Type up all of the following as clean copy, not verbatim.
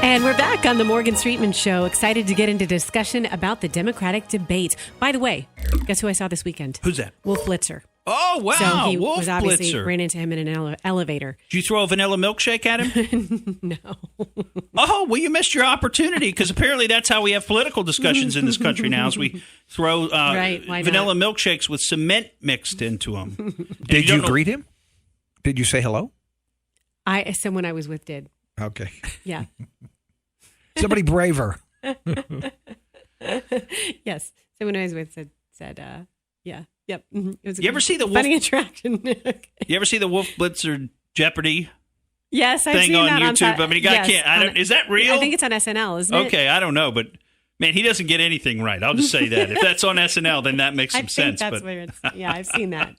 And we're back on the Morgan Streetman Show, excited to get into discussion about the Democratic debate. By the way, guess who I saw this weekend? Who's that? Wolf Blitzer. Oh, wow. So he Wolf was obviously Blitzer. ran into him in an elevator. Did you throw a vanilla milkshake at him? No. Oh, well, you missed your opportunity because apparently that's how we have political discussions in this country now is we throw vanilla milkshakes with cement mixed into them. Did you greet him? Did you say hello? Someone I was with did. Okay. Yeah. Somebody braver. Yes. Someone I was with said yeah. Yep. It was you ever see the funny attraction? Okay. You ever see the Wolf Blitzer Jeopardy? Yes, I've thing seen on that YouTube. on I mean, can't. Is that real? I think it's on SNL, isn't it? Okay, I don't know, but man, he doesn't get anything right. I'll just say that. If that's on SNL, then that makes some sense. That's where it's. Yeah, I've seen that.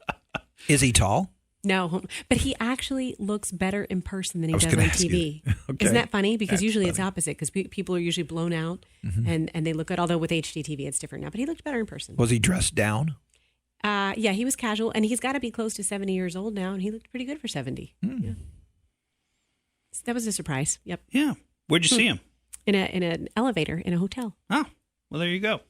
Is he tall? No, but he actually looks better in person than he does on TV. Okay. Isn't that funny? Because That's usually funny. it's opposite because people are usually blown out and they look good. Although with HDTV it's different now. But he looked better in person. Was he dressed down? Yeah, he was casual, and he's got to be close to 70 years old now, and he looked pretty good for 70. Yeah. So that was a surprise. Yep. Yeah. Where'd you see him? In an elevator in a hotel. Oh, well, there you go.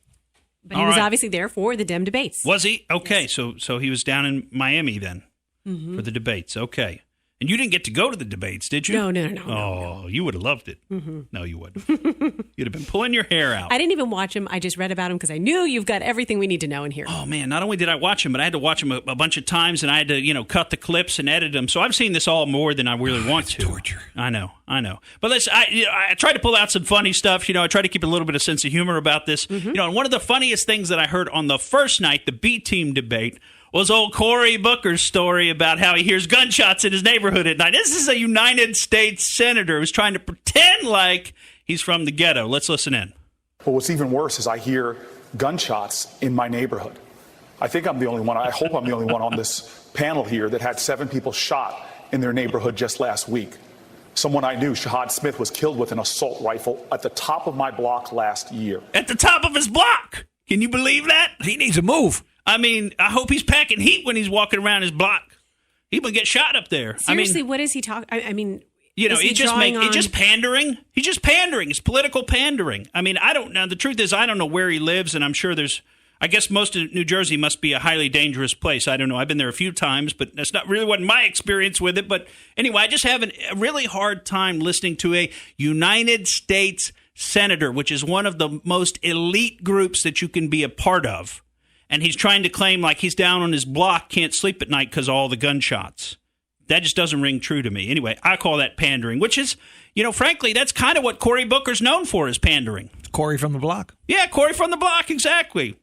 But he was obviously there for the Dem debates. Was he? Okay, Yes. so he was down in Miami then for the debates. Okay. And you didn't get to go to the debates, did you? No. Oh, you would have loved it. No, you wouldn't. You'd have been pulling your hair out. I didn't even watch him. I just read about him because I knew you've got everything we need to know in here. Oh, man, not only did I watch him, but I had to watch him a bunch of times, and I had to, cut the clips and edit them. So I've seen this all more than I really want to. Torture. I know. But I try to pull out some funny stuff. I try to keep a little bit of sense of humor about this. And one of the funniest things that I heard on the first night, the B-team debate, was old Cory Booker's story about how he hears gunshots in his neighborhood at night. This is a United States senator who's trying to pretend like he's from the ghetto. Let's listen in. But what's even worse is I hear gunshots in my neighborhood. I think I'm the only one. I hope I'm the only one on this panel here that had 7 people shot in their neighborhood just last week. Someone I knew, Shahad Smith, was killed with an assault rifle at the top of my block last year. At the top of his block. Can you believe that? He needs a move. I mean, I hope he's packing heat when he's walking around his block. He would get shot up there. Seriously, what is he talking? I mean, it's just pandering. He's just pandering. It's political pandering. I mean, I don't know. The truth is, I don't know where he lives, and I'm sure I guess most of New Jersey must be a highly dangerous place. I don't know. I've been there a few times, but that's not really what my experience with it. But anyway, I just have a really hard time listening to a United States senator, which is one of the most elite groups that you can be a part of. And he's trying to claim like he's down on his block, can't sleep at night because of all the gunshots. That just doesn't ring true to me. Anyway, I call that pandering, which is, frankly, that's kind of what Cory Booker's known for is pandering. It's Cory from the block. Yeah, Cory from the block, exactly.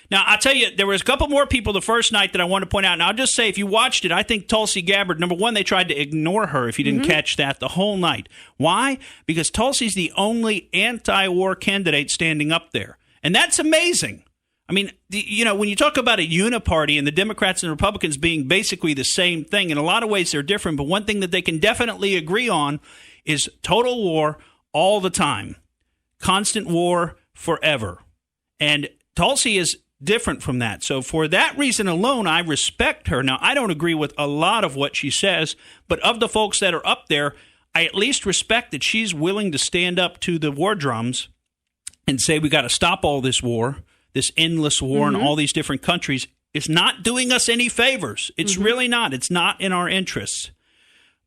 Now, I'll tell you, there was a couple more people the first night that I want to point out. And I'll just say, if you watched it, I think Tulsi Gabbard, number one, they tried to ignore her, if you didn't catch that, the whole night. Why? Because Tulsi's the only anti-war candidate standing up there. And that's amazing. I mean, when you talk about a uniparty and the Democrats and the Republicans being basically the same thing, in a lot of ways they're different, but one thing that they can definitely agree on is total war all the time. Constant war forever. And Tulsi is different from that. So for that reason alone, I respect her. Now, I don't agree with a lot of what she says, but of the folks that are up there, I at least respect that she's willing to stand up to the war drums and say we got to stop all this war. This endless war in all these different countries is not doing us any favors. It's really not. It's not in our interests.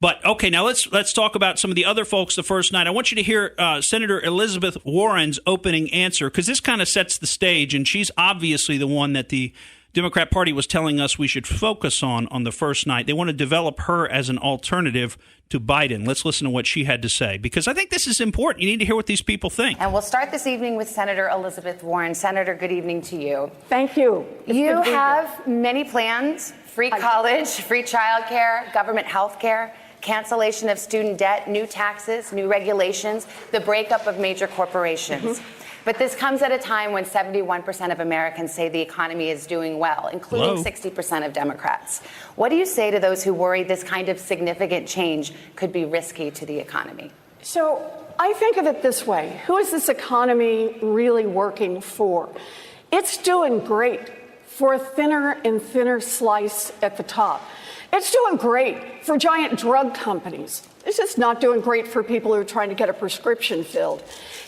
But, okay, now let's talk about some of the other folks the first night. I want you to hear Senator Elizabeth Warren's opening answer, because this kind of sets the stage, and she's obviously the one that the Democrat Party was telling us we should focus on the first night. They want to develop her as an alternative to Biden. Let's listen to what she had to say, because I think this is important. You need to hear what these people think. And we'll start this evening with Senator Elizabeth Warren. Senator, good evening to you. Thank you. You have many plans: free college, free childcare, government health care, cancellation of student debt, new taxes, new regulations, the breakup of major corporations. But this comes at a time when 71% of Americans say the economy is doing well, including 60% of Democrats. What do you say to those who worry this kind of significant change could be risky to the economy? So I think of it this way. Who is this economy really working for? It's doing great for a thinner and thinner slice at the top. It's doing great for giant drug companies. It's just not doing great for people who are trying to get a prescription filled.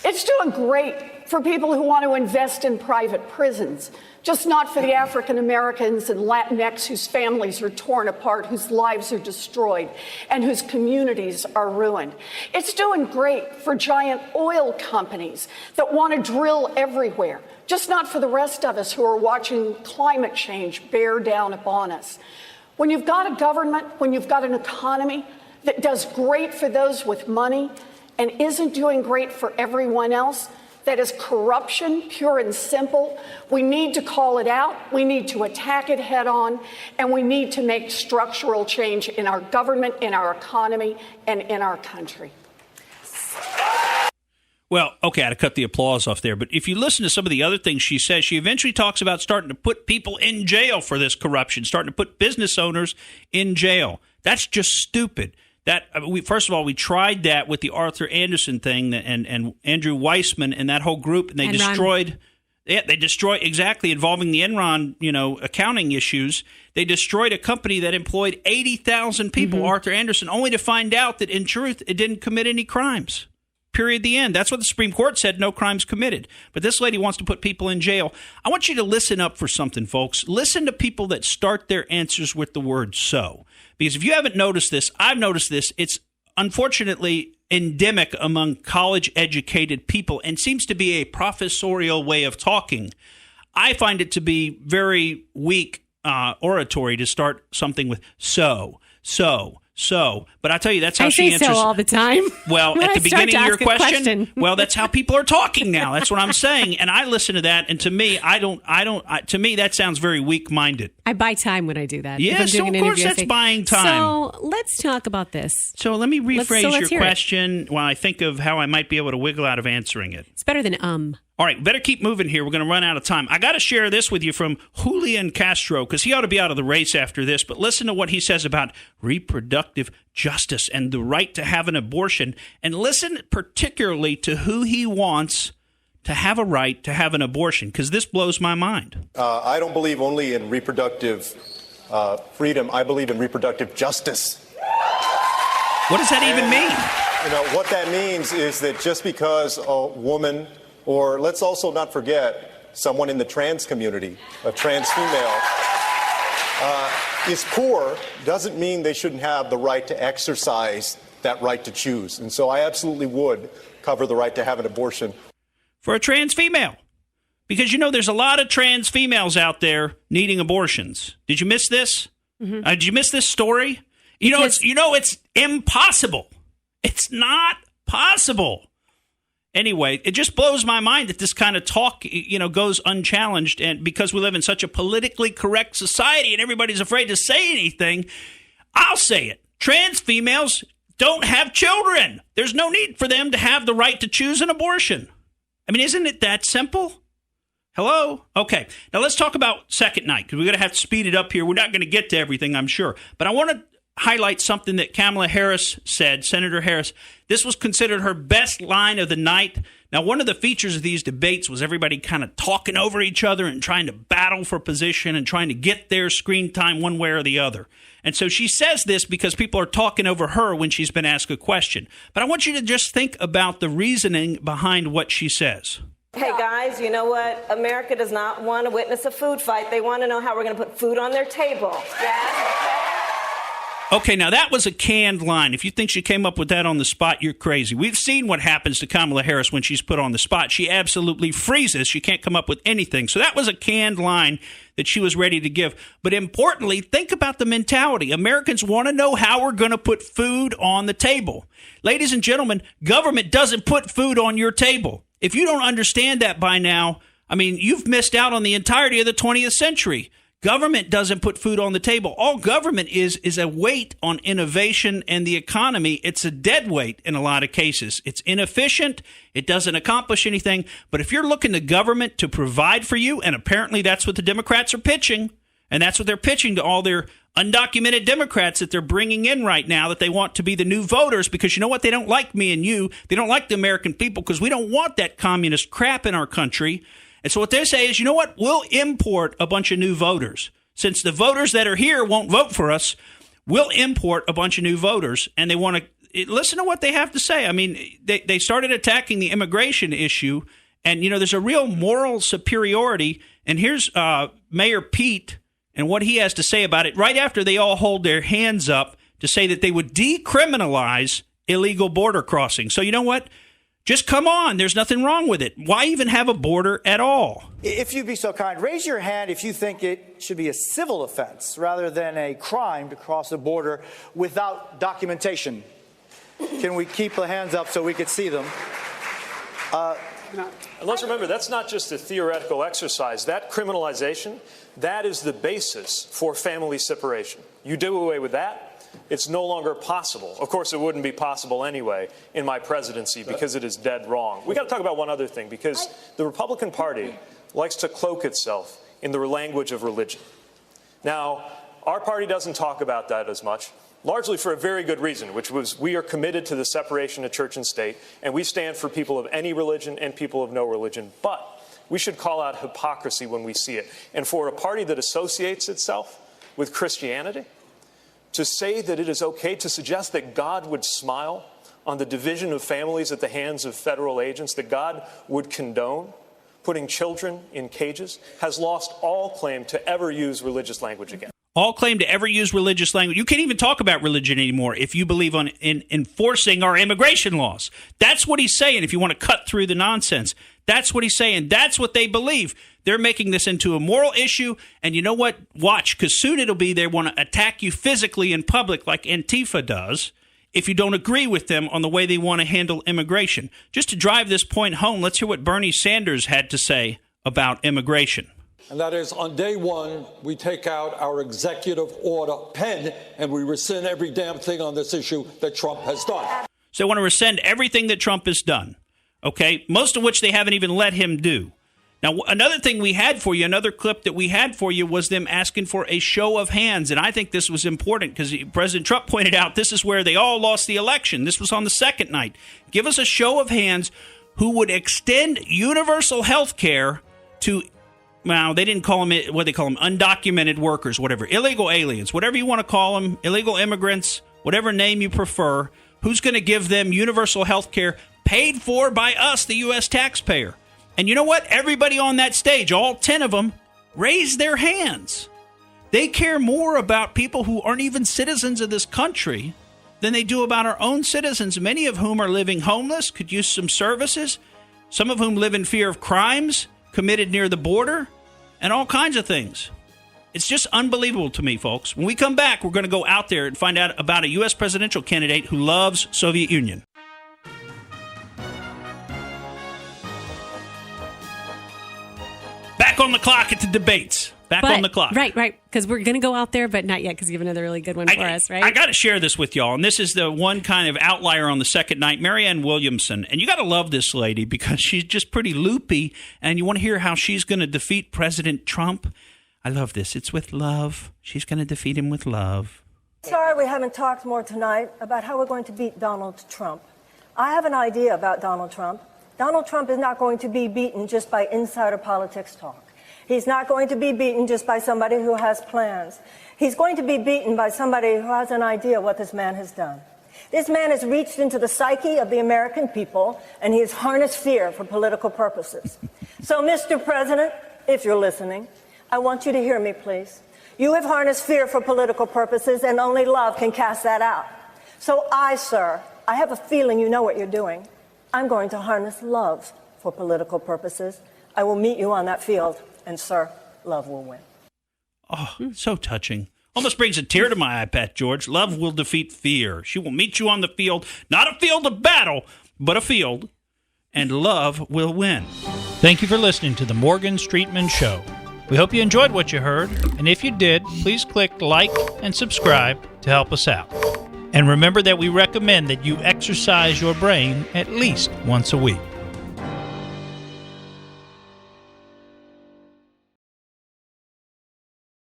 It's doing great for people who want to invest in private prisons, just not for the African Americans and Latinx whose families are torn apart, whose lives are destroyed, and whose communities are ruined. It's doing great for giant oil companies that want to drill everywhere, just not for the rest of us who are watching climate change bear down upon us. When you've got a government, when you've got an economy that does great for those with money and isn't doing great for everyone else, that is corruption, pure and simple. We need to call it out, we need to attack it head on, and we need to make structural change in our government, in our economy, and in our country. Well, okay, I had to cut the applause off there, but if you listen to some of the other things she says, she eventually talks about starting to put people in jail for this corruption, starting to put business owners in jail. That's just stupid. First of all, we tried that with the Arthur Anderson thing and Andrew Weissman and that whole group, and they destroyed. Yeah, they destroyed exactly involving the Enron, accounting issues. They destroyed a company that employed 80,000 people, Arthur Anderson, only to find out that in truth it didn't commit any crimes. Period. The end. That's what the Supreme Court said, no crimes committed. But this lady wants to put people in jail. I want you to listen up for something, folks. Listen to people that start their answers with the word so. Because if you haven't noticed this, I've noticed this. It's unfortunately endemic among college-educated people and seems to be a professorial way of talking. I find it to be very weak oratory to start something with so. But I tell you, that's how she answers. I say so all the time. Well, at the beginning of your question, well, that's how people are talking now. That's what I'm saying. And I listen to that, and to me, to me, that sounds very weak-minded. I buy time when I do that. Yeah, so of course that's buying time. So let's talk about this. So let me rephrase your question while I think of how I might be able to wiggle out of answering it. It's better than All right, better keep moving here. We're going to run out of time. I got to share this with you from Julian Castro because he ought to be out of the race after this. But listen to what he says about reproductive justice and the right to have an abortion. And listen particularly to who he wants to have a right to have an abortion, because this blows my mind. I don't believe only in reproductive freedom. I believe in reproductive justice. What does that even mean? What that means is that just because a woman, or let's also not forget someone in the trans community, a trans female, is poor, doesn't mean they shouldn't have the right to exercise that right to choose. And so I absolutely would cover the right to have an abortion. For a trans female. Because, there's a lot of trans females out there needing abortions. Did you miss this? Mm-hmm. Did you miss this story? It's impossible. It's not possible. Anyway, it just blows my mind that this kind of talk, goes unchallenged. And because we live in such a politically correct society and everybody's afraid to say anything, I'll say it. Trans females don't have children. There's no need for them to have the right to choose an abortion. I mean, isn't it that simple? Hello? Okay. Now let's talk about second night, because we're going to have to speed it up here. We're not going to get to everything, I'm sure. But I want to highlight something that Kamala Harris said, Senator Harris. This was considered her best line of the night. Now, one of the features of these debates was everybody kind of talking over each other and trying to battle for position and trying to get their screen time one way or the other. And so she says this because people are talking over her when she's been asked a question. But I want you to just think about the reasoning behind what she says. Hey, guys, you know what? America does not want to witness a food fight. They want to know how we're going to put food on their table. Yeah? Okay, now that was a canned line. If you think she came up with that on the spot, you're crazy. We've seen what happens to Kamala Harris when she's put on the spot. She absolutely freezes. She can't come up with anything. So that was a canned line that she was ready to give. But importantly, think about the mentality. Americans want to know how we're going to put food on the table. Ladies and gentlemen, government doesn't put food on your table. If you don't understand that by now, I mean, you've missed out on the entirety of the 20th century. Government doesn't put food on the table. All government is a weight on innovation and the economy. It's a dead weight in a lot of cases. It's inefficient. It doesn't accomplish anything. But if you're looking to government to provide for you, and apparently that's what the Democrats are pitching, and that's what they're pitching to all their undocumented Democrats that they're bringing in right now, that they want to be the new voters, because you know what? They don't like me and you. They don't like the American people, because we don't want that communist crap in our country. And so what they say is, you know what? We'll import a bunch of new voters. Since the voters that are here won't vote for us, will import a bunch of new voters, and they want to listen to what they have to say. I mean, they started attacking the immigration issue, and, there's a real moral superiority. And here's Mayor Pete and what he has to say about it right after they all hold their hands up to say that they would decriminalize illegal border crossing. So you know what? Just come on. There's nothing wrong with it. Why even have a border at all? If you'd be so kind, raise your hand if you think it should be a civil offense rather than a crime to cross a border without documentation. Can we keep the hands up so we could see them? And let's remember, that's not just a theoretical exercise. That criminalization, that is the basis for family separation. You do away with that, it's no longer possible. Of course, it wouldn't be possible anyway in my presidency because it is dead wrong. We got to talk about one other thing, because the Republican Party likes to cloak itself in the language of religion. Now, our party doesn't talk about that as much, largely for a very good reason, which was we are committed to the separation of church and state, and we stand for people of any religion and people of no religion. But we should call out hypocrisy when we see it. And for a party that associates itself with Christianity, to say that it is okay to suggest that God would smile on the division of families at the hands of federal agents, that God would condone putting children in cages, has lost all claim to ever use religious language again. All claim to ever use religious language. You can't even talk about religion anymore if you believe in enforcing our immigration laws. That's what he's saying if you want to cut through the nonsense. That's what he's saying. That's what they believe. They're making this into a moral issue, and you know what? Watch, because soon it'll be they want to attack you physically in public like Antifa does if you don't agree with them on the way they want to handle immigration. Just to drive this point home, let's hear what Bernie Sanders had to say about immigration. And that is, on day one, we take out our executive order pen and we rescind every damn thing on this issue that Trump has done. So they want to rescind everything that Trump has done, okay? Most of which they haven't even let him do. Now, another thing we had for you, another clip that we had for you was them asking for a show of hands. And I think this was important because President Trump pointed out this is where they all lost the election. This was on the second night. Give us a show of hands who would extend universal health care to, well, they didn't call them, what they call them, undocumented workers, whatever, illegal aliens, whatever you want to call them, illegal immigrants, whatever name you prefer. Who's going to give them universal health care paid for by us, the U.S. taxpayer? And you know what? Everybody on that stage, all 10 of them, raised their hands. They care more about people who aren't even citizens of this country than they do about our own citizens, many of whom are living homeless, could use some services, some of whom live in fear of crimes committed near the border, and all kinds of things. It's just unbelievable to me, folks. When we come back, we're going to go out there and find out about a U.S. presidential candidate who loves Soviet Union. Back on the clock at the debates. Back on the clock. Right. Because we're going to go out there, but not yet because you have another really good one for us, right? I got to share this with y'all. And this is the one kind of outlier on the second night, Marianne Williamson. And you got to love this lady because she's just pretty loopy. And you want to hear how she's going to defeat President Trump? I love this. It's with love. She's going to defeat him with love. Sorry we haven't talked more tonight about how we're going to beat Donald Trump. I have an idea about Donald Trump. Donald Trump is not going to be beaten just by insider politics talk. He's not going to be beaten just by somebody who has plans. He's going to be beaten by somebody who has an idea what this man has done. This man has reached into the psyche of the American people, and he has harnessed fear for political purposes. So, Mr. President, if you're listening, I want you to hear me, please. You have harnessed fear for political purposes, and only love can cast that out. So sir, I have a feeling you know what you're doing. I'm going to harness love for political purposes. I will meet you on that field, and, sir, love will win. Oh, so touching. Almost brings a tear to my eye, Pat George. Love will defeat fear. She will meet you on the field, not a field of battle, but a field, and love will win. Thank you for listening to the Morgan Streetman Show. We hope you enjoyed what you heard, and if you did, please click like and subscribe to help us out. And remember that we recommend that you exercise your brain at least once a week.